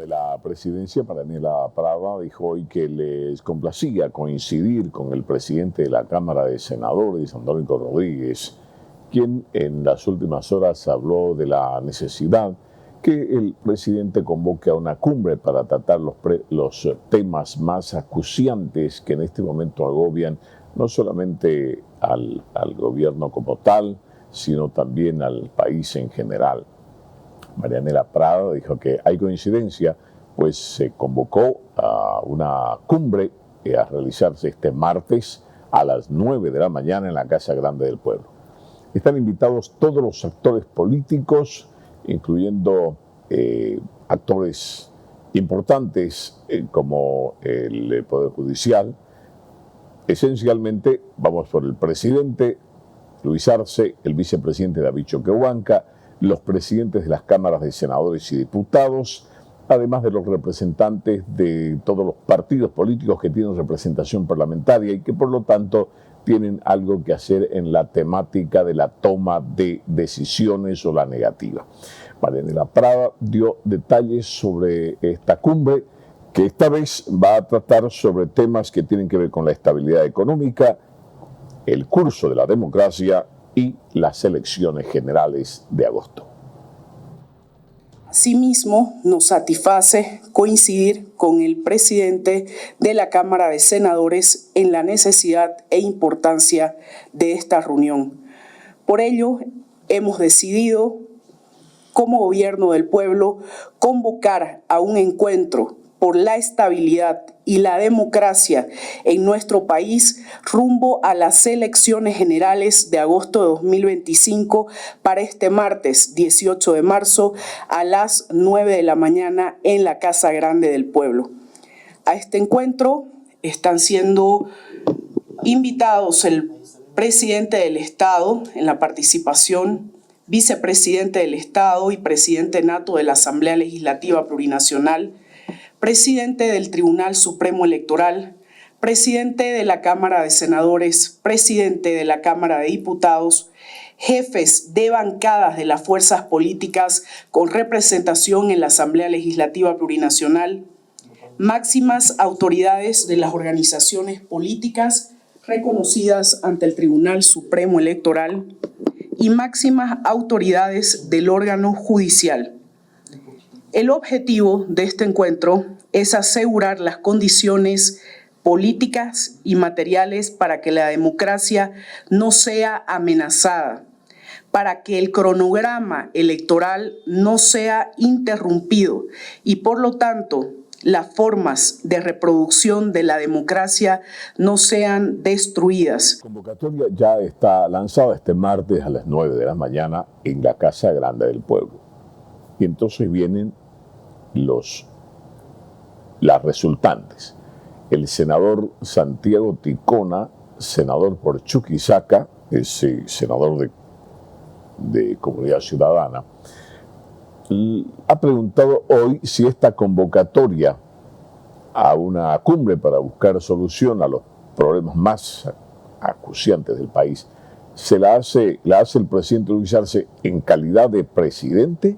la presidencia, Marianela Prada, dijo hoy que les complacía coincidir con el presidente de la Cámara de Senadores, Andrónico Rodríguez, quien en las últimas horas habló de la necesidad que el presidente convoque a una cumbre para tratar los temas más acuciantes que en este momento agobian no solamente al gobierno como tal, sino también al país en general. Marianela Prada dijo que hay coincidencia, pues se convocó a una cumbre a realizarse este martes a las 9 de la mañana en la Casa Grande del Pueblo. Están invitados todos los actores políticos, incluyendo actores importantes como el Poder Judicial. Esencialmente vamos por el presidente Luis Arce, el vicepresidente David Choquehuanca, los presidentes de las cámaras de senadores y diputados, además de los representantes de todos los partidos políticos que tienen representación parlamentaria y que por lo tanto tienen algo que hacer en la temática de la toma de decisiones o la negativa. Marianela Prada dio detalles sobre esta cumbre que esta vez va a tratar sobre temas que tienen que ver con la estabilidad económica, el curso de la democracia y las elecciones generales de agosto. Asimismo, nos satisface coincidir con el presidente de la Cámara de Senadores en la necesidad e importancia de esta reunión. Por ello, hemos decidido, como Gobierno del Pueblo, convocar a un encuentro por la estabilidad y la democracia en nuestro país rumbo a las elecciones generales de agosto de 2025 para este martes 18 de marzo a las 9 de la mañana en la Casa Grande del Pueblo. A este encuentro están siendo invitados el presidente del Estado en la participación, vicepresidente del Estado y presidente nato de la Asamblea Legislativa Plurinacional, presidente del Tribunal Supremo Electoral, presidente de la Cámara de Senadores, presidente de la Cámara de Diputados, jefes de bancadas de las fuerzas políticas con representación en la Asamblea Legislativa Plurinacional, máximas autoridades de las organizaciones políticas reconocidas ante el Tribunal Supremo Electoral y máximas autoridades del órgano judicial. El objetivo de este encuentro es asegurar las condiciones políticas y materiales para que la democracia no sea amenazada, para que el cronograma electoral no sea interrumpido y, por lo tanto, las formas de reproducción de la democracia no sean destruidas. La convocatoria ya está lanzada este martes a las 9 de la mañana en la Casa Grande del Pueblo. Y entonces vienen las resultantes. El senador Santiago Ticona, senador por Chuquisaca, es senador de Comunidad Ciudadana, ha preguntado hoy si esta convocatoria a una cumbre para buscar solución a los problemas más acuciantes del país la hace el presidente Luis Arce en calidad de presidente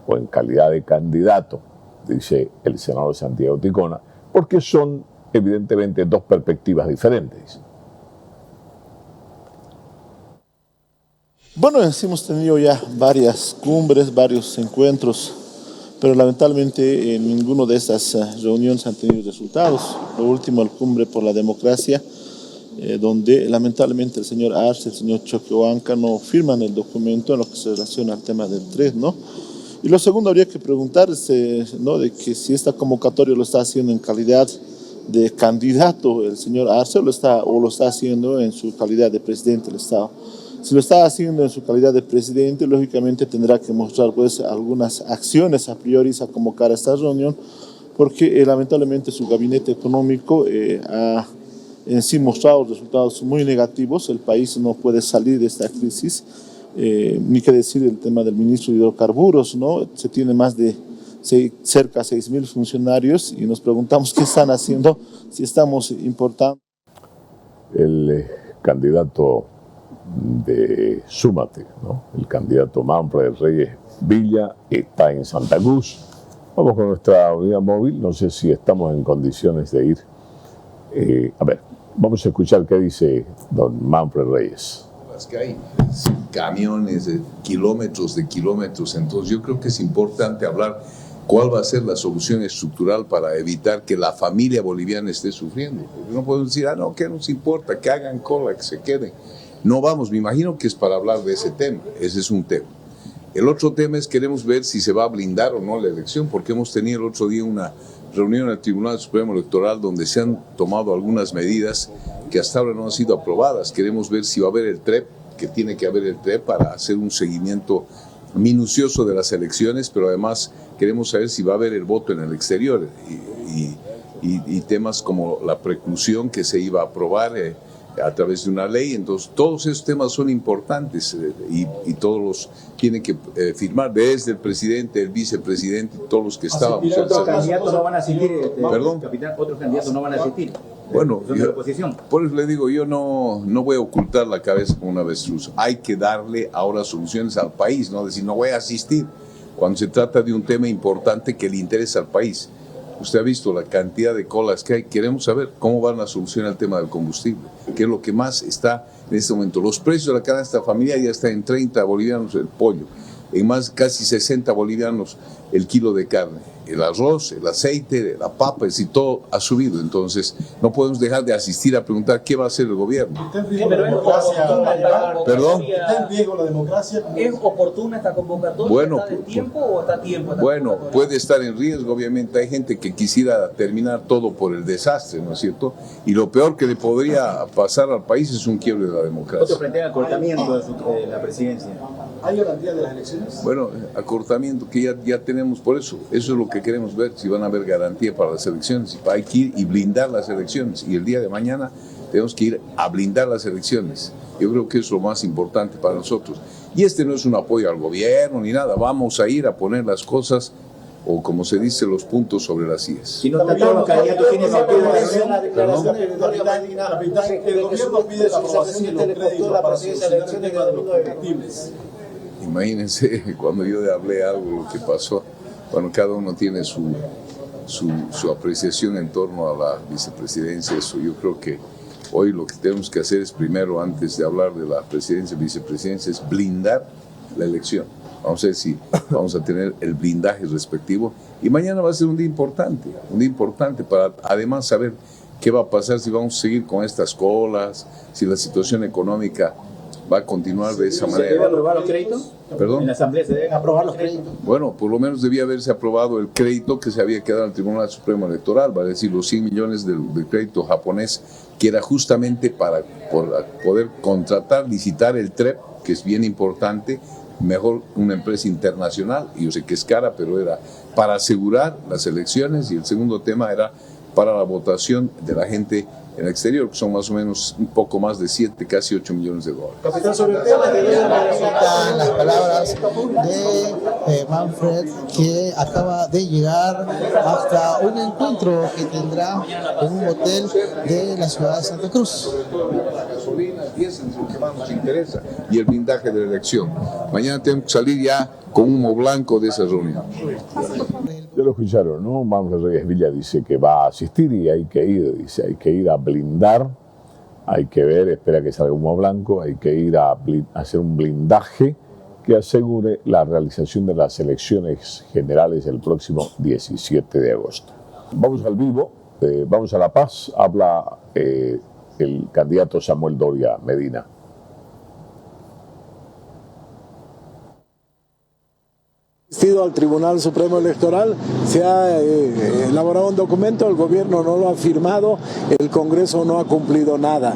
o en calidad de candidato, dice el senador Santiago Ticona, porque son evidentemente dos perspectivas diferentes. Bueno, hemos tenido ya varias cumbres, varios encuentros, pero lamentablemente en ninguno de estas reuniones han tenido resultados. Lo último, la cumbre por la democracia, donde lamentablemente el señor Arce, el señor Choquehuanca no firman el documento en lo que se relaciona al tema del 3, ¿no? Y lo segundo, habría que preguntarse, ¿no?, de que si esta convocatoria lo está haciendo en calidad de candidato el señor Arce o lo está haciendo en su calidad de presidente del Estado. Si lo está haciendo en su calidad de presidente, lógicamente tendrá que mostrar pues algunas acciones a priori a convocar a esta reunión, porque lamentablemente su gabinete económico ha en sí mostrado resultados muy negativos. El país no puede salir de esta crisis. Ni que decir el tema del ministro de Hidrocarburos, ¿no? Se tiene más de cerca de 6.000 funcionarios y nos preguntamos qué están haciendo, si estamos importando. El candidato de Súmate, ¿no?, el candidato Manfred Reyes Villa, está en Santa Cruz Vamos con nuestra unidad móvil, no sé si estamos en condiciones de ir. A ver, vamos a escuchar qué dice don Manfred Reyes. Las que hay camiones, kilómetros de kilómetros, entonces yo creo que es importante hablar cuál va a ser la solución estructural para evitar que la familia boliviana esté sufriendo. Porque no podemos decir, no, ¿qué nos importa? Que hagan cola, que se queden. No vamos, me imagino que es para hablar de ese tema, ese es un tema. El otro tema es queremos ver si se va a blindar o no la elección, porque hemos tenido el otro día una reunión en el Tribunal Supremo Electoral donde se han tomado algunas medidas que hasta ahora no han sido aprobadas. Queremos ver si va a haber el TREP, que tiene que haber el TREP para hacer un seguimiento minucioso de las elecciones, pero además queremos saber si va a haber el voto en el exterior y temas como la preclusión que se iba a aprobar a través de una ley. Entonces todos esos temas son importantes y todos los tienen que firmar, desde el presidente, el vicepresidente, todos los que estábamos. Otros candidatos no van a asistir, ¿Perdón? capitán, otros candidatos no van a asistir. Bueno, por eso le digo, yo no voy a ocultar la cabeza con un avestruz. Hay que darle ahora soluciones al país, no decir no voy a asistir cuando se trata de un tema importante que le interesa al país. Usted ha visto la cantidad de colas que hay. Queremos saber cómo van a solucionar el tema del combustible, que es lo que más está en este momento. Los precios de la canasta familiar ya están en 30 bolivianos el pollo, en más casi 60 bolivianos el kilo de carne. El arroz, el aceite, la papa, es decir, todo ha subido. Entonces, no podemos dejar de asistir a preguntar qué va a hacer el gobierno. ¿Está en riesgo la democracia? ¿Perdón? ¿Está en riesgo la democracia? ¿Es oportuna esta convocatoria? Bueno, ¿Está de tiempo o está a tiempo? Bueno, puede estar en riesgo, obviamente. Hay gente que quisiera terminar todo por el desastre, ¿no es cierto? Y lo peor que le podría pasar al país es un quiebre de la democracia. Otros plantean acortamiento de la presidencia. ¿Hay garantía de las elecciones? Bueno, acortamiento que ya tenemos, por eso es lo que queremos ver, si van a haber garantía para las elecciones. Hay que ir y blindar las elecciones, y el día de mañana tenemos que ir a blindar las elecciones. Yo creo que es lo más importante para nosotros. Y este no es un apoyo al gobierno ni nada, vamos a ir a poner las cosas, o como se dice, los puntos sobre las IES. Si no están todos los candidatos, tienen sentido la declaración El gobierno pide la aprobación de los créditos para solucionar el tema de los combustibles. Imagínense cuando yo hablé algo, lo que pasó. Bueno, cada uno tiene su apreciación en torno a la vicepresidencia. Eso yo creo que hoy lo que tenemos que hacer es, primero, antes de hablar de la presidencia y vicepresidencia, es blindar la elección. Vamos a ver si vamos a tener el blindaje respectivo. Y mañana va a ser un día importante para además saber qué va a pasar, si vamos a seguir con estas colas, si la situación económica va a continuar de esa manera. ¿Se deben aprobar los créditos? ¿Perdón? En la Asamblea se deben aprobar los créditos. Bueno, por lo menos debía haberse aprobado el crédito que se había quedado en el Tribunal Supremo Electoral, vale decir, los 100 millones del crédito japonés, que era justamente para poder contratar, licitar el TREP, que es bien importante, mejor una empresa internacional, y yo sé que es cara, pero era para asegurar las elecciones, y el segundo tema era para la votación de la gente en el exterior, que son más o menos un poco más de 7, casi 8 millones de dólares. Capitán, sobre el tema Están las palabras de Manfred, que acaba de llegar hasta un encuentro que tendrá en un hotel de la ciudad de Santa Cruz. La gasolina, el diésel es lo que más nos interesa, y el blindaje de la elección. Mañana tenemos que salir ya con humo blanco de esa reunión. Ya lo escucharon, ¿no? Manfred Reyes Villa dice que va a asistir y hay que ir, dice, hay que ir a blindar, hay que ver, espera que salga humo blanco, hay que ir a hacer un blindaje que asegure la realización de las elecciones generales el próximo 17 de agosto. Vamos al vivo, vamos a La Paz, habla el candidato Samuel Doria Medina. Al Tribunal Supremo Electoral se ha elaborado un documento, el gobierno no lo ha firmado, el Congreso no ha cumplido nada.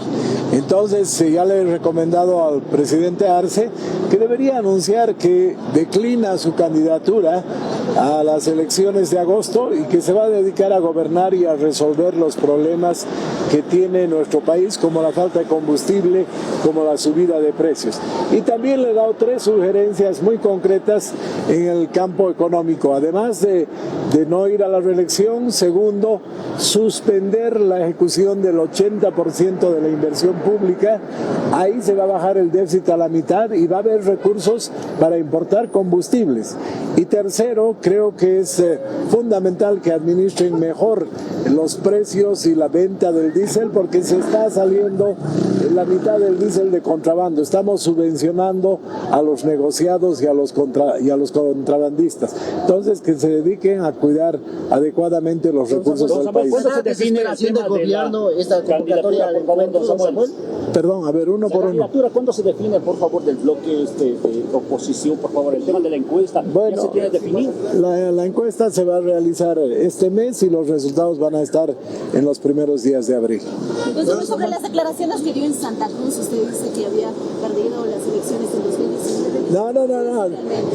Entonces ya le he recomendado al presidente Arce que debería anunciar que declina su candidatura a las elecciones de agosto y que se va a dedicar a gobernar y a resolver los problemas que tiene nuestro país, como la falta de combustible, como la subida de precios. Y también le he dado 3 sugerencias muy concretas en el campo económico, además de no ir a la reelección. Segundo, suspender la ejecución del 80% de la inversión pública. Ahí se va a bajar el déficit a la mitad y va a haber recursos para importar combustibles. Y tercero, Tercero, creo que es fundamental que administren mejor los precios y la venta del diésel, porque se está saliendo la mitad del diésel de contrabando. Estamos subvencionando a los negociados y a los contrabandistas. Entonces, que se dediquen a cuidar adecuadamente los recursos del país. ¿Cuándo se define el tema del gobierno, esta convocatoria al encuentro, Samuel? Perdón, a ver, uno por uno. ¿Cuándo se define, por favor, del bloque de oposición, por favor, el tema de la encuesta? Bueno, ¿ya se tiene definido? La encuesta se va a realizar este mes y los resultados van a estar en los primeros días de abril. Entonces, sobre las declaraciones que dio en Santa Cruz, usted dice que había perdido las elecciones en 2019. No.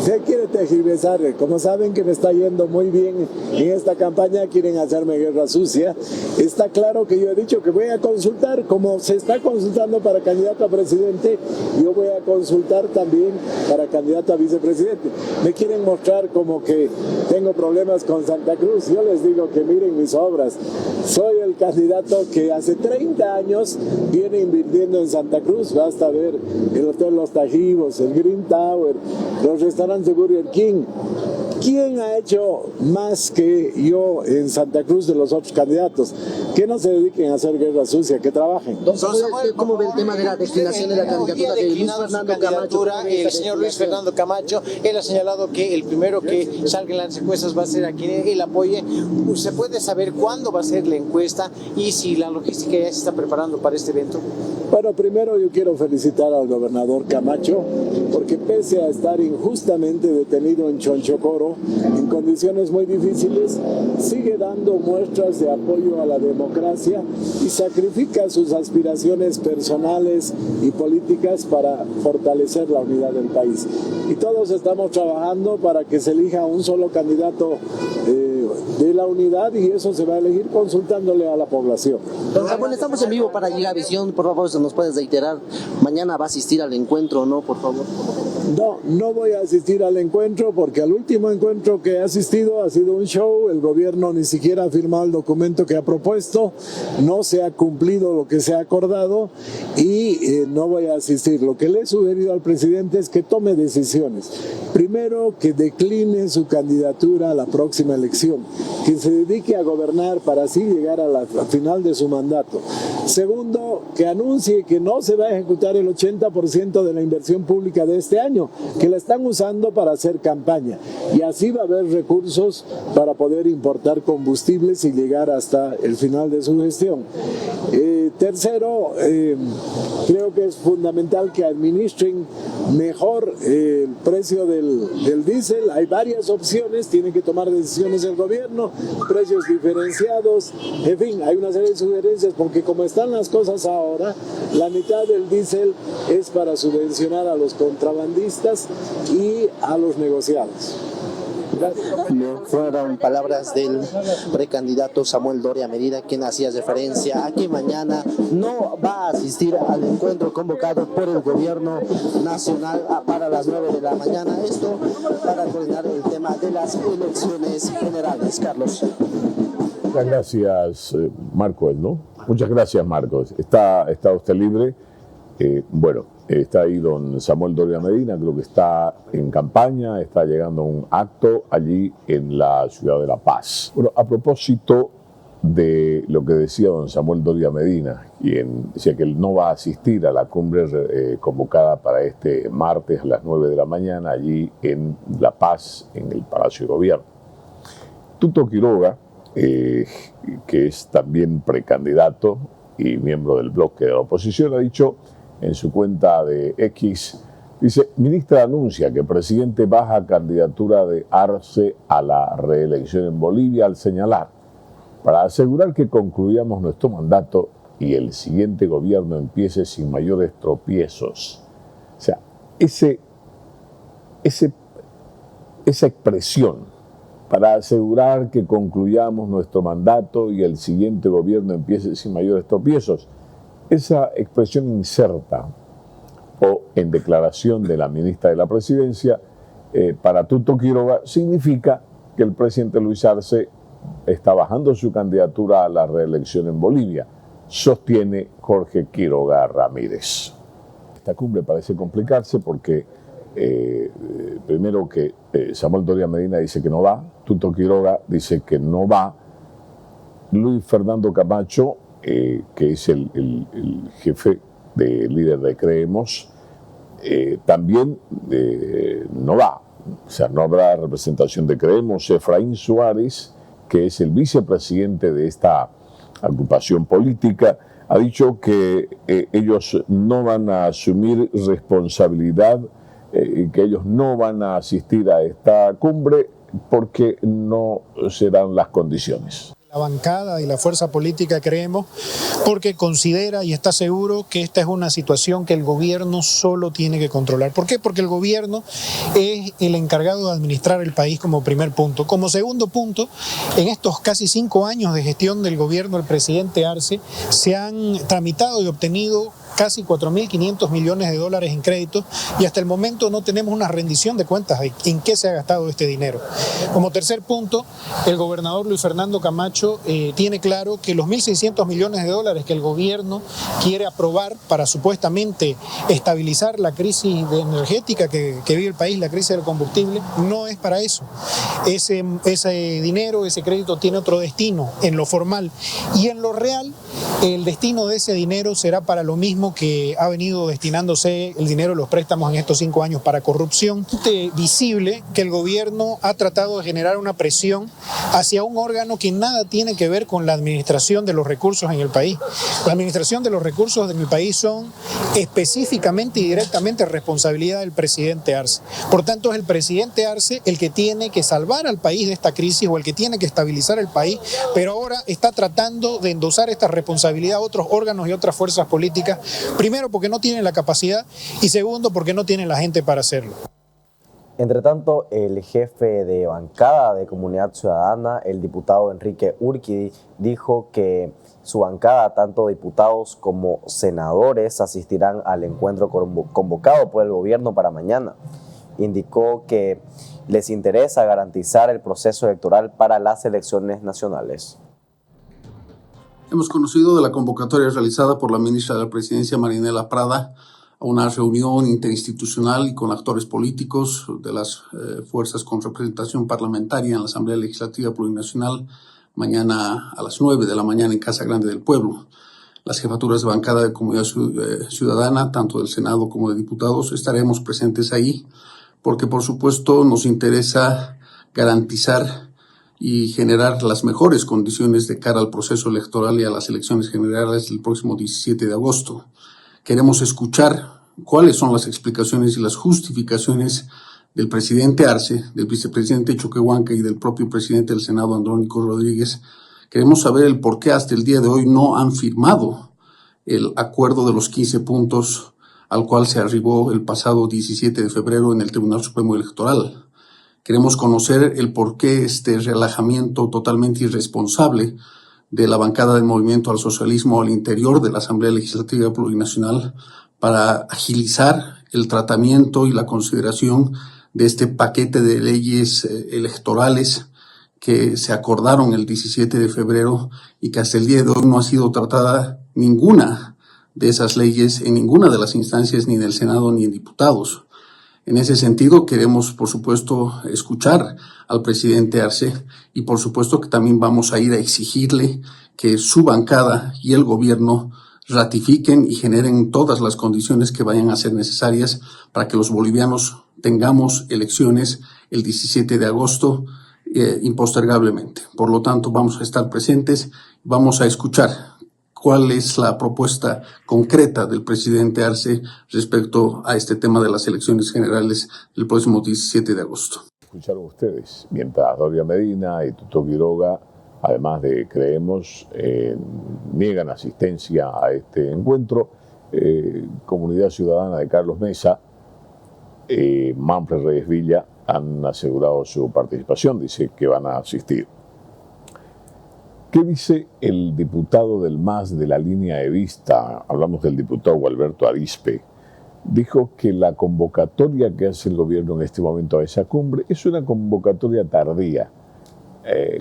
Se quiere tergiversar. Como saben que me está yendo muy bien en esta campaña, quieren hacerme guerra sucia. Está claro que yo he dicho que voy a consultar, como se está consultando para candidato a presidente, yo voy a consultar también para candidato a vicepresidente. Me quieren mostrar como que tengo problemas con Santa Cruz. Yo les digo que miren mis obras. Soy el candidato que hace 30 años viene invirtiendo en Santa Cruz. Basta ver el Hotel Los Tajivos, el Green Tower, los restaurantes de Burger King. ¿Quién ha hecho más que yo en Santa Cruz de los otros candidatos? Que no se dediquen a hacer guerra sucia, que trabajen. Don Samuel, ¿cómo ve el tema de la declinación de la candidatura de Luis Fernando Camacho? El señor Luis Fernando Camacho, él ha señalado que el primero que salga en las encuestas va a ser a quien él apoye. ¿Se puede saber cuándo va a ser la encuesta y si la logística ya se está preparando para este evento? Bueno, primero yo quiero felicitar al gobernador Camacho, porque pese a estar injustamente detenido en Chonchocoro, en condiciones muy difíciles, sigue dando muestras de apoyo a la democracia y sacrifica sus aspiraciones personales y políticas para fortalecer la unidad del país. Y todos estamos trabajando para que se elija un solo candidato de la unidad, y eso se va a elegir consultándole a la población. Don Samuel, estamos en vivo para Gigavisión. Por favor, ¿se nos puedes reiterar? Mañana va a asistir al encuentro, ¿no? Por favor. No voy a asistir al encuentro, porque al último encuentro que he asistido ha sido un show. El gobierno ni siquiera ha firmado el documento que ha propuesto, no se ha cumplido lo que se ha acordado y no voy a asistir. Lo que le he sugerido al presidente es que tome decisiones. Primero, que decline su candidatura a la próxima elección, que se dedique a gobernar para así llegar a la final de su mandato. Segundo, que anuncie que no se va a ejecutar el 80% de la inversión pública de este año, que la están usando para hacer campaña, y así va a haber recursos para poder importar combustibles y llegar hasta el final de su gestión. Tercero, creo que es fundamental que administren mejor el precio del diésel. Hay varias opciones, tiene que tomar decisiones el gobierno, precios diferenciados, en fin, hay una serie de sugerencias, porque como están las cosas ahora, la mitad del diésel es para subvencionar a los contrabandistas y a los negociados. Fueron palabras del precandidato Samuel Doria Medina, quien hacía referencia a que mañana no va a asistir al encuentro convocado por el gobierno nacional para las 9 de la mañana. Esto para coordinar el tema de las elecciones generales. Carlos. Muchas gracias, Marcos, ¿no? Muchas gracias, Marcos. Está usted libre. Está ahí don Samuel Doria Medina, creo que está en campaña, está llegando a un acto allí en la ciudad de La Paz. Bueno, a propósito de lo que decía don Samuel Doria Medina, quien decía que él no va a asistir a la cumbre convocada para este martes a las 9 de la mañana allí en La Paz, en el Palacio de Gobierno. Tuto Quiroga, que es también precandidato y miembro del bloque de la oposición, ha dicho en su cuenta de X, dice: ministra anuncia que el presidente baja candidatura de Arce a la reelección en Bolivia al señalar: para asegurar que concluyamos nuestro mandato y el siguiente gobierno empiece sin mayores tropiezos. O sea, esa expresión, para asegurar que concluyamos nuestro mandato y el siguiente gobierno empiece sin mayores tropiezos, esa expresión inserta o en declaración de la ministra de la Presidencia para Tuto Quiroga significa que el presidente Luis Arce está bajando su candidatura a la reelección en Bolivia, sostiene Jorge Quiroga Ramírez. Esta cumbre parece complicarse porque primero que Samuel Doria Medina dice que no va, Tuto Quiroga dice que no va, Luis Fernando Camacho, que es el jefe líder de Creemos, también no va. O sea, no habrá representación de Creemos. Efraín Suárez, que es el vicepresidente de esta agrupación política, ha dicho que ellos no van a asumir responsabilidad, que ellos no van a asistir a esta cumbre porque no serán las condiciones. La bancada y la fuerza política Creemos porque considera y está seguro que esta es una situación que el gobierno solo tiene que controlar. ¿Por qué? Porque el gobierno es el encargado de administrar el país como primer punto. Como segundo punto, en estos casi 5 años de gestión del gobierno del presidente Arce se han tramitado y obtenido casi 4.500 millones de dólares en créditos y hasta el momento no tenemos una rendición de cuentas de en qué se ha gastado este dinero. Como tercer punto, el gobernador Luis Fernando Camacho tiene claro que los 1.600 millones de dólares que el gobierno quiere aprobar para supuestamente estabilizar la crisis energética que vive el país, la crisis del combustible, no es para eso. Ese dinero, ese crédito tiene otro destino en lo formal y en lo real el destino de ese dinero será para lo mismo que ha venido destinándose el dinero de los préstamos en estos 5 años para corrupción. Es visible que el gobierno ha tratado de generar una presión hacia un órgano que nada tiene que ver con la administración de los recursos en el país. La administración de los recursos de mi país son específicamente y directamente responsabilidad del presidente Arce. Por tanto, es el presidente Arce el que tiene que salvar al país de esta crisis o el que tiene que estabilizar el país, pero ahora está tratando de endosar esta responsabilidad a otros órganos y otras fuerzas políticas. Primero, porque no tienen la capacidad y segundo, porque no tienen la gente para hacerlo. Entre tanto, el jefe de bancada de Comunidad Ciudadana, el diputado Enrique Urquidi, dijo que su bancada, tanto diputados como senadores, asistirán al encuentro convocado por el gobierno para mañana. Indicó que les interesa garantizar el proceso electoral para las elecciones nacionales. Hemos conocido de la convocatoria realizada por la ministra de la Presidencia, Marinela Prada, a una reunión interinstitucional y con actores políticos de las fuerzas con representación parlamentaria en la Asamblea Legislativa Plurinacional, mañana a las 9 de la mañana en Casa Grande del Pueblo. Las jefaturas de bancada de Comunidad Ciudadana, tanto del Senado como de diputados, estaremos presentes ahí porque, por supuesto, nos interesa garantizar y generar las mejores condiciones de cara al proceso electoral y a las elecciones generales del próximo 17 de agosto. Queremos escuchar cuáles son las explicaciones y las justificaciones del presidente Arce, del vicepresidente Choquehuanca y del propio presidente del Senado, Andrónico Rodríguez. Queremos saber el por qué hasta el día de hoy no han firmado el acuerdo de los 15 puntos al cual se arribó el pasado 17 de febrero en el Tribunal Supremo Electoral. Queremos conocer el por qué este relajamiento totalmente irresponsable de la bancada del Movimiento al Socialismo al interior de la Asamblea Legislativa Plurinacional para agilizar el tratamiento y la consideración de este paquete de leyes electorales que se acordaron el 17 de febrero y que hasta el día de hoy no ha sido tratada ninguna de esas leyes en ninguna de las instancias, ni en el Senado ni en diputados. En ese sentido, queremos, por supuesto, escuchar al presidente Arce y, por supuesto, que también vamos a ir a exigirle que su bancada y el gobierno ratifiquen y generen todas las condiciones que vayan a ser necesarias para que los bolivianos tengamos elecciones el 17 de agosto impostergablemente. Por lo tanto, vamos a estar presentes, vamos a escuchar cuál es la propuesta concreta del presidente Arce respecto a este tema de las elecciones generales del próximo 17 de agosto. Escucharon ustedes, mientras Doria Medina y Tuto Quiroga, además de Creemos, niegan asistencia a este encuentro, Comunidad Ciudadana de Carlos Mesa, Manfred Reyes Villa han asegurado su participación, dice que van a asistir. ¿Qué dice el diputado del MAS de la línea de vista? Hablamos del diputado Gualberto Arispe. Dijo que la convocatoria que hace el gobierno en este momento a esa cumbre es una convocatoria tardía.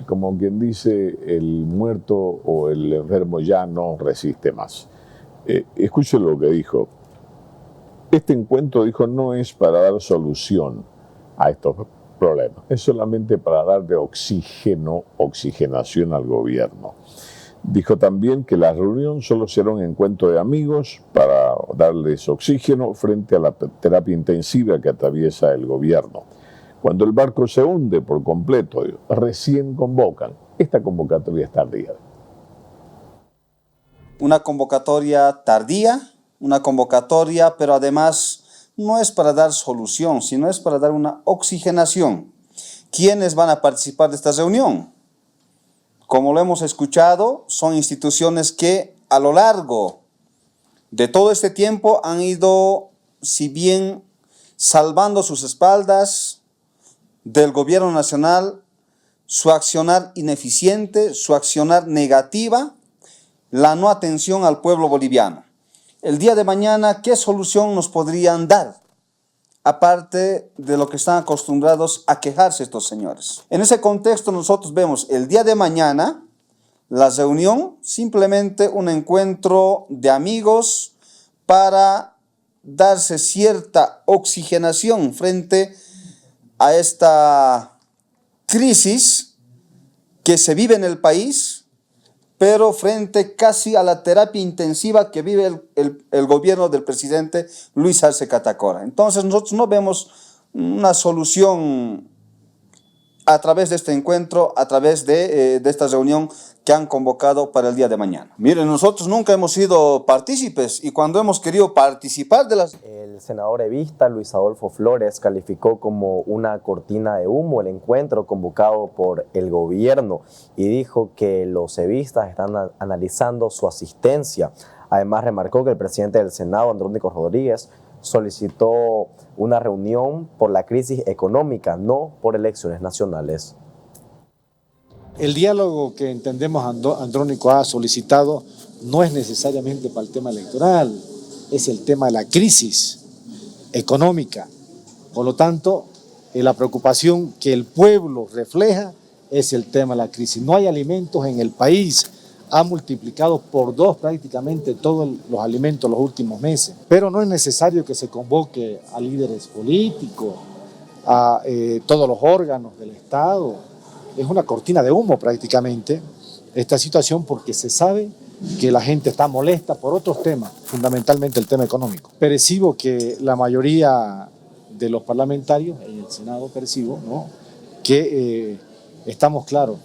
Como quien dice, el muerto o el enfermo ya no resiste más. Escuchen lo que dijo. Este encuentro, dijo, no es para dar solución a estos problemas, es solamente para darle oxigenación al gobierno. Dijo también que la reunión solo será un encuentro de amigos para darles oxígeno frente a la terapia intensiva que atraviesa el gobierno. Cuando el barco se hunde por completo, recién convocan. Esta convocatoria es tardía. Una convocatoria tardía, una convocatoria, pero además no es para dar solución, sino es para dar una oxigenación. ¿Quiénes van a participar de esta reunión? Como lo hemos escuchado, son instituciones que a lo largo de todo este tiempo han ido, si bien salvando sus espaldas del gobierno nacional, su accionar ineficiente, su accionar negativa, la no atención al pueblo boliviano. El día de mañana, ¿qué solución nos podrían dar? Aparte de lo que están acostumbrados a quejarse estos señores. En ese contexto nosotros vemos el día de mañana la reunión, simplemente un encuentro de amigos para darse cierta oxigenación frente a esta crisis que se vive en el país, pero frente casi a la terapia intensiva que vive el gobierno del presidente Luis Arce Catacora. Entonces nosotros no vemos una solución a través de este encuentro, a través de esta reunión que han convocado para el día de mañana. Miren, nosotros nunca hemos sido partícipes y cuando hemos querido participar de las... El senador evista Luis Adolfo Flores calificó como una cortina de humo el encuentro convocado por el gobierno y dijo que los evistas están analizando su asistencia. Además, remarcó que el presidente del Senado, Andrónico Rodríguez, solicitó una reunión por la crisis económica, no por elecciones nacionales. El diálogo que entendemos Andrónico ha solicitado no es necesariamente para el tema electoral, es el tema de la crisis económica. Por lo tanto, la preocupación que el pueblo refleja es el tema de la crisis. No hay alimentos en el país, ha multiplicado por 2 prácticamente todos los alimentos los últimos meses. Pero no es necesario que se convoque a líderes políticos, a todos los órganos del Estado. Es una cortina de humo prácticamente esta situación porque se sabe que la gente está molesta por otros temas, fundamentalmente el tema económico. Percibo que la mayoría de los parlamentarios, en el Senado percibo, ¿no?, que estamos claros,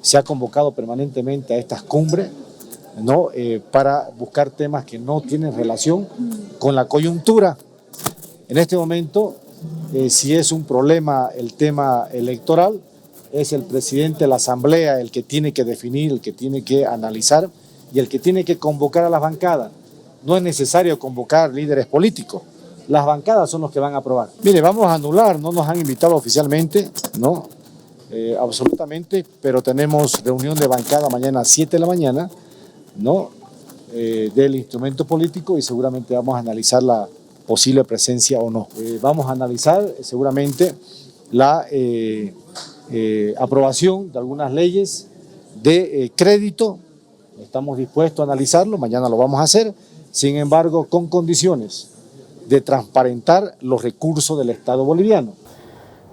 se ha convocado permanentemente a estas cumbres, ¿no?, para buscar temas que no tienen relación con la coyuntura. En este momento, si es un problema el tema electoral, es el presidente de la Asamblea el que tiene que definir, el que tiene que analizar y el que tiene que convocar a las bancadas. No es necesario convocar líderes políticos, las bancadas son los que van a aprobar. Mire, vamos a anular, no nos han invitado oficialmente, no, absolutamente, pero tenemos reunión de bancada mañana a 7 de la mañana, ¿no?, del instrumento político y seguramente vamos a analizar la posible presencia o no. Vamos a analizar seguramente la aprobación de algunas leyes de crédito. Estamos dispuestos a analizarlo, mañana lo vamos a hacer, sin embargo con condiciones de transparentar los recursos del Estado boliviano.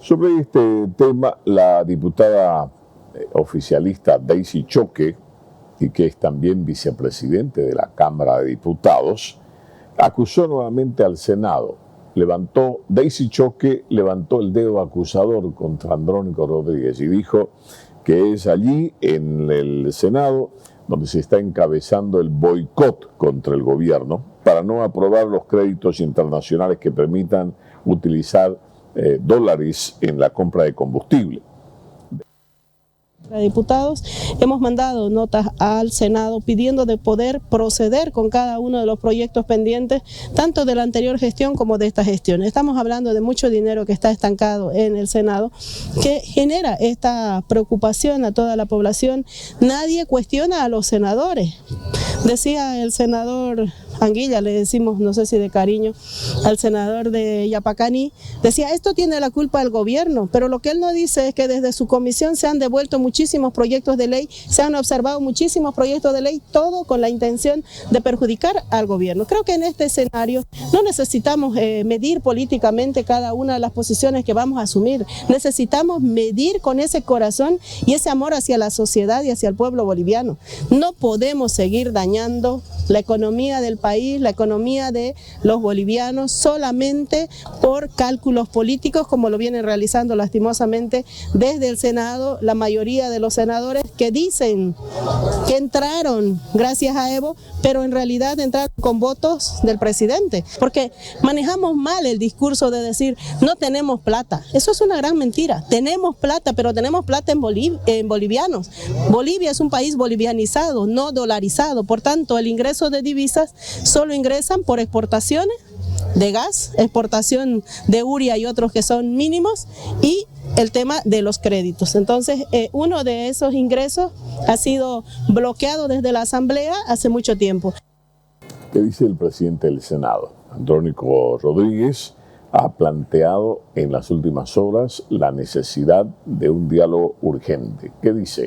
Sobre este tema, la diputada oficialista Daisy Choque, y que es también vicepresidente de la Cámara de Diputados, acusó nuevamente al Senado. Daisy Choque levantó el dedo acusador contra Andrónico Rodríguez y dijo que es allí, en el Senado, donde se está encabezando el boicot contra el gobierno para no aprobar los créditos internacionales que permitan utilizar dólares en la compra de combustible. Diputados, hemos mandado notas al Senado pidiendo de poder proceder con cada uno de los proyectos pendientes, tanto de la anterior gestión como de esta gestión. Estamos hablando de mucho dinero que está estancado en el Senado, que genera esta preocupación a toda la población. Nadie cuestiona a los senadores. Decía el senador Anguilla, le decimos, no sé si de cariño, al senador de Yapacani, decía, esto tiene la culpa del gobierno, pero lo que él no dice es que desde su comisión se han devuelto muchísimos proyectos de ley, se han observado muchísimos proyectos de ley, todo con la intención de perjudicar al gobierno. Creo que en este escenario no necesitamos medir políticamente cada una de las posiciones que vamos a asumir, necesitamos medir con ese corazón y ese amor hacia la sociedad y hacia el pueblo boliviano. No podemos seguir dañando la economía del país, la economía de los bolivianos, solamente por cálculos políticos, como lo vienen realizando lastimosamente desde el Senado, la mayoría de los senadores que dicen que entraron gracias a Evo, pero en realidad entraron con votos del presidente, porque manejamos mal el discurso de decir, no tenemos plata. Eso es una gran mentira. Tenemos plata, pero tenemos plata en bolivianos. Bolivia es un país bolivianizado, no dolarizado, por tanto el ingreso de divisas solo ingresan por exportaciones de gas, exportación de urea y otros que son mínimos, y el tema de los créditos. Entonces, uno de esos ingresos ha sido bloqueado desde la Asamblea hace mucho tiempo. ¿Qué dice el presidente del Senado? Andrónico Rodríguez ha planteado en las últimas horas la necesidad de un diálogo urgente. ¿Qué dice?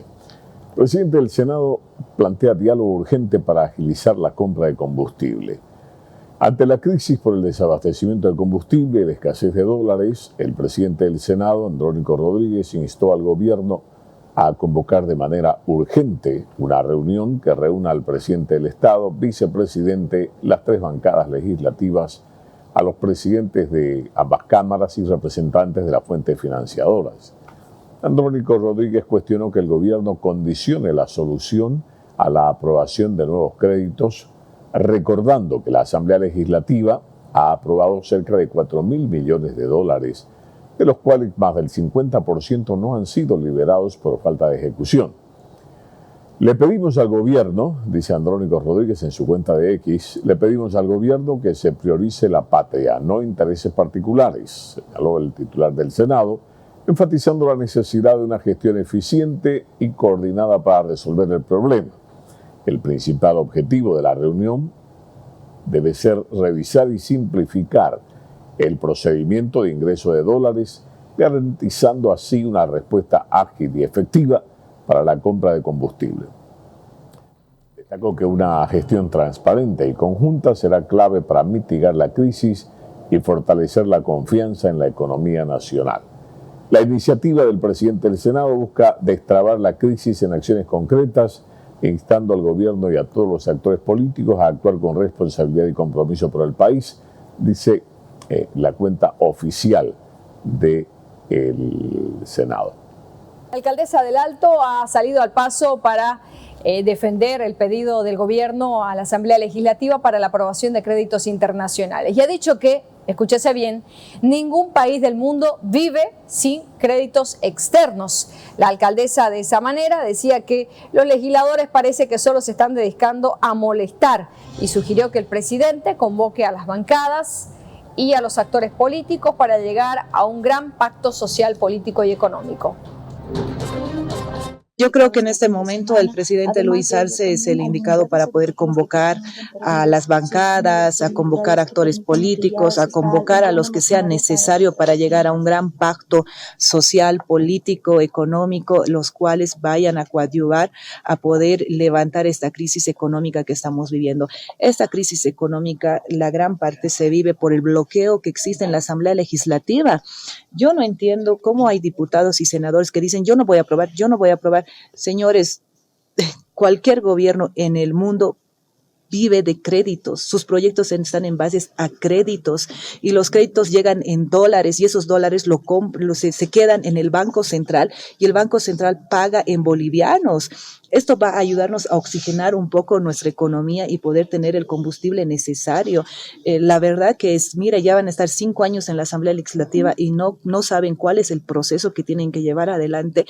El presidente del Senado plantea diálogo urgente para agilizar la compra de combustible. Ante la crisis por el desabastecimiento de combustible y la escasez de dólares, el presidente del Senado, Andrónico Rodríguez, instó al gobierno a convocar de manera urgente una reunión que reúna al presidente del Estado, vicepresidente, las tres bancadas legislativas, a los presidentes de ambas cámaras y representantes de las fuentes financiadoras. Andrónico Rodríguez cuestionó que el gobierno condicione la solución a la aprobación de nuevos créditos, recordando que la Asamblea Legislativa ha aprobado cerca de 4.000 millones de dólares, de los cuales más del 50% no han sido liberados por falta de ejecución. Le pedimos al gobierno, dice Andrónico Rodríguez en su cuenta de X, le pedimos al gobierno que se priorice la patria, no intereses particulares, señaló el titular del Senado, enfatizando la necesidad de una gestión eficiente y coordinada para resolver el problema. El principal objetivo de la reunión debe ser revisar y simplificar el procedimiento de ingreso de dólares, garantizando así una respuesta ágil y efectiva para la compra de combustible. Destacó que una gestión transparente y conjunta será clave para mitigar la crisis y fortalecer la confianza en la economía nacional. La iniciativa del presidente del Senado busca destrabar la crisis en acciones concretas, instando al gobierno y a todos los actores políticos a actuar con responsabilidad y compromiso por el país, dice la cuenta oficial del Senado. La alcaldesa del Alto ha salido al paso para defender el pedido del gobierno a la Asamblea Legislativa para la aprobación de créditos internacionales. Y ha dicho que, escúchese bien, ningún país del mundo vive sin créditos externos. La alcaldesa de esa manera decía que los legisladores parece que solo se están dedicando a molestar y sugirió que el presidente convoque a las bancadas y a los actores políticos para llegar a un gran pacto social, político y económico. Yo creo que en este momento el presidente Luis Arce es el indicado para poder convocar a las bancadas, a convocar actores políticos, a convocar a los que sea necesario para llegar a un gran pacto social, político, económico, los cuales vayan a coadyuvar a poder levantar esta crisis económica que estamos viviendo. Esta crisis económica, la gran parte se vive por el bloqueo que existe en la Asamblea Legislativa. Yo no entiendo cómo hay diputados y senadores que dicen yo no voy a aprobar, yo no voy a aprobar. Señores, cualquier gobierno en el mundo vive de créditos, sus proyectos están en base a créditos y los créditos llegan en dólares y esos dólares se quedan en el Banco Central y el Banco Central paga en bolivianos. Esto va a ayudarnos a oxigenar un poco nuestra economía y poder tener el combustible necesario. La verdad que es, mira, ya van a estar 5 años en la Asamblea Legislativa y no saben cuál es el proceso que tienen que llevar adelante.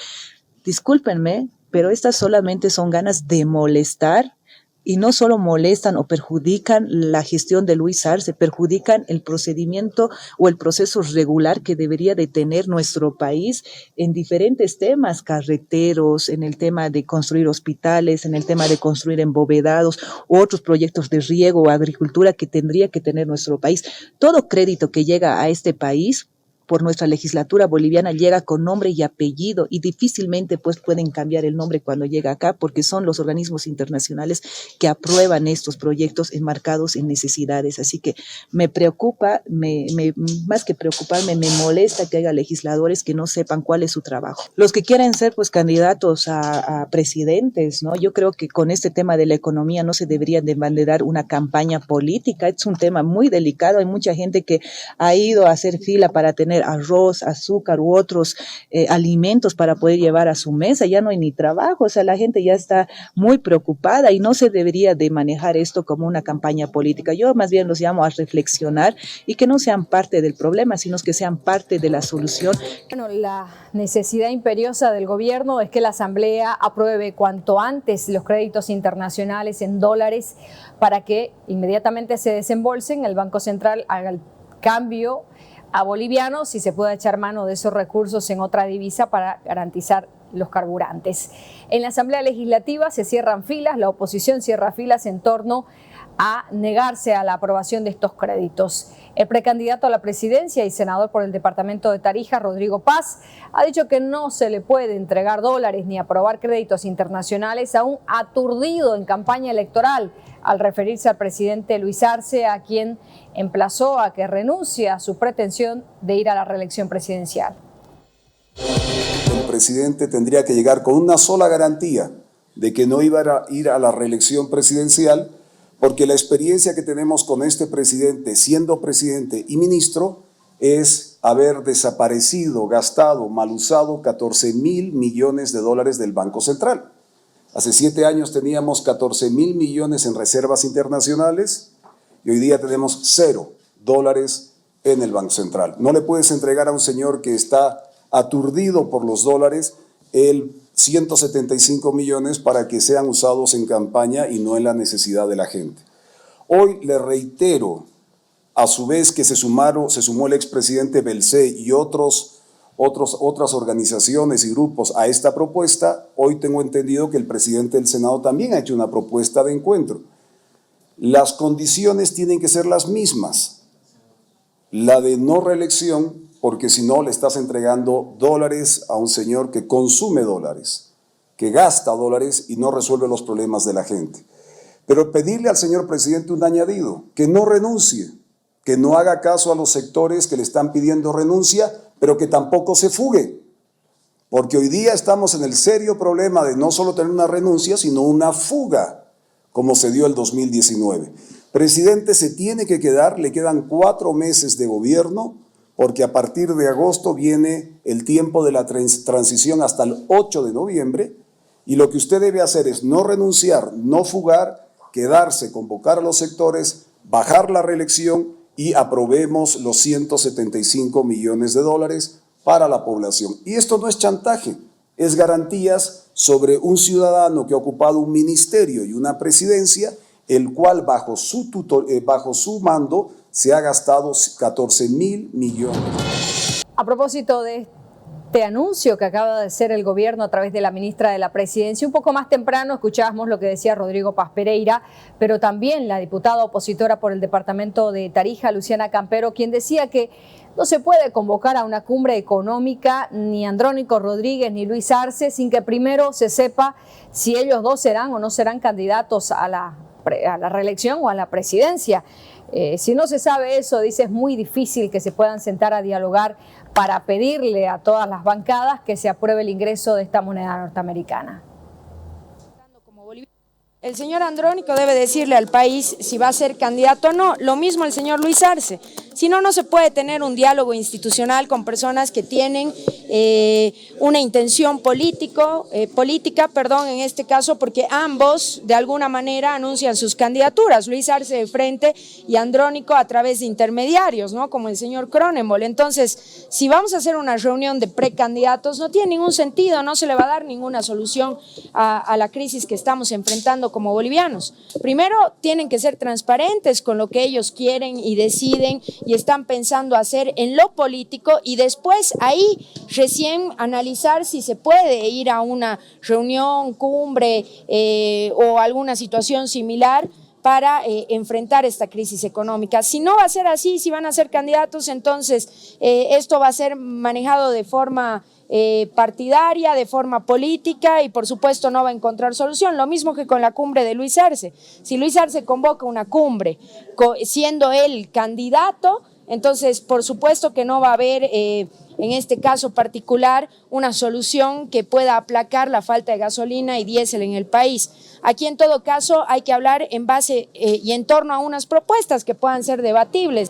Discúlpenme, pero estas solamente son ganas de molestar, y no solo molestan o perjudican la gestión de Luis Arce, perjudican el procedimiento o el proceso regular que debería de tener nuestro país en diferentes temas, carreteros, en el tema de construir hospitales, en el tema de construir embovedados, u otros proyectos de riego o agricultura que tendría que tener nuestro país. Todo crédito que llega a este país por nuestra legislatura boliviana llega con nombre y apellido y difícilmente pues pueden cambiar el nombre cuando llega acá porque son los organismos internacionales que aprueban estos proyectos enmarcados en necesidades. Así que me preocupa, más que preocuparme, me molesta que haya legisladores que no sepan cuál es su trabajo. Los que quieren ser pues candidatos a presidentes, ¿no? Yo creo que con este tema de la economía no se debería de banderar una campaña política, es un tema muy delicado, hay mucha gente que ha ido a hacer fila para tener arroz, azúcar u otros alimentos para poder llevar a su mesa, ya no hay ni trabajo, o sea, la gente ya está muy preocupada y no se debería de manejar esto como una campaña política. Yo más bien los llamo a reflexionar y que no sean parte del problema, sino que sean parte de la solución. Bueno, la necesidad imperiosa del gobierno es que la Asamblea apruebe cuanto antes los créditos internacionales en dólares para que inmediatamente se desembolsen, el Banco Central haga el cambio a bolivianos y se pueda echar mano de esos recursos en otra divisa para garantizar los carburantes. En la Asamblea Legislativa se cierran filas, la oposición cierra filas en torno a negarse a la aprobación de estos créditos. El precandidato a la presidencia y senador por el departamento de Tarija, Rodrigo Paz, ha dicho que no se le puede entregar dólares ni aprobar créditos internacionales a un aturdido en campaña electoral, al referirse al presidente Luis Arce, a quien emplazó a que renuncie a su pretensión de ir a la reelección presidencial. El presidente tendría que llegar con una sola garantía de que no iba a ir a la reelección presidencial, porque la experiencia que tenemos con este presidente, siendo presidente y ministro, es haber desaparecido, gastado, mal usado 14.000 millones de dólares del Banco Central. Hace 7 años teníamos 14.000 millones en reservas internacionales y hoy día tenemos $0 en el Banco Central. No le puedes entregar a un señor que está aturdido por los dólares el 175 millones para que sean usados en campaña y no en la necesidad de la gente. Hoy le reitero, a su vez que se sumó el expresidente Belcé y otras organizaciones y grupos a esta propuesta, hoy tengo entendido que el presidente del Senado también ha hecho una propuesta de encuentro. Las condiciones tienen que ser las mismas, la de no reelección, porque si no le estás entregando dólares a un señor que consume dólares, que gasta dólares y no resuelve los problemas de la gente. Pero pedirle al señor presidente un añadido, que no renuncie, que no haga caso a los sectores que le están pidiendo renuncia, pero que tampoco se fugue, porque hoy día estamos en el serio problema de no solo tener una renuncia, sino una fuga, como se dio el 2019. Presidente se tiene que quedar, le quedan 4 meses de gobierno, porque a partir de agosto viene el tiempo de la transición hasta el 8 de noviembre, y lo que usted debe hacer es no renunciar, no fugar, quedarse, convocar a los sectores, bajar la reelección y aprobemos los 175 millones de dólares para la población. Y esto no es chantaje, es garantías sobre un ciudadano que ha ocupado un ministerio y una presidencia, el cual bajo su mando se ha gastado 14.000 millones. A propósito de este anuncio que acaba de hacer el gobierno a través de la ministra de la Presidencia, un poco más temprano escuchábamos lo que decía Rodrigo Paz Pereira, pero también la diputada opositora por el departamento de Tarija, Luciana Campero, quien decía que no se puede convocar a una cumbre económica ni Andrónico Rodríguez ni Luis Arce sin que primero se sepa si ellos dos serán o no serán candidatos a la reelección o a la presidencia. Si no se sabe eso, dice, es muy difícil que se puedan sentar a dialogar para pedirle a todas las bancadas que se apruebe el ingreso de esta moneda norteamericana. El señor Andrónico debe decirle al país si va a ser candidato o no, lo mismo el señor Luis Arce. Si no, no se puede tener un diálogo institucional con personas que tienen una intención política, en este caso, porque ambos de alguna manera anuncian sus candidaturas, Luis Arce de frente y Andrónico a través de intermediarios, ¿no? Como el señor Cronenbol. Entonces, si vamos a hacer una reunión de precandidatos, no tiene ningún sentido, no se le va a dar ninguna solución a la crisis que estamos enfrentando Estado como bolivianos. Primero, tienen que ser transparentes con lo que ellos quieren y deciden y están pensando hacer en lo político, y después ahí recién analizar si se puede ir a una reunión, cumbre o alguna situación similar para enfrentar esta crisis económica. Si no va a ser así, si van a ser candidatos, entonces esto va a ser manejado de forma partidaria, de forma política, y por supuesto no va a encontrar solución. Lo mismo que con la cumbre de Luis Arce. Si Luis Arce convoca una cumbre siendo él candidato, entonces por supuesto que no va a haber en este caso particular una solución que pueda aplacar la falta de gasolina y diésel en el país. Aquí en todo caso hay que hablar en base y en torno a unas propuestas que puedan ser debatibles.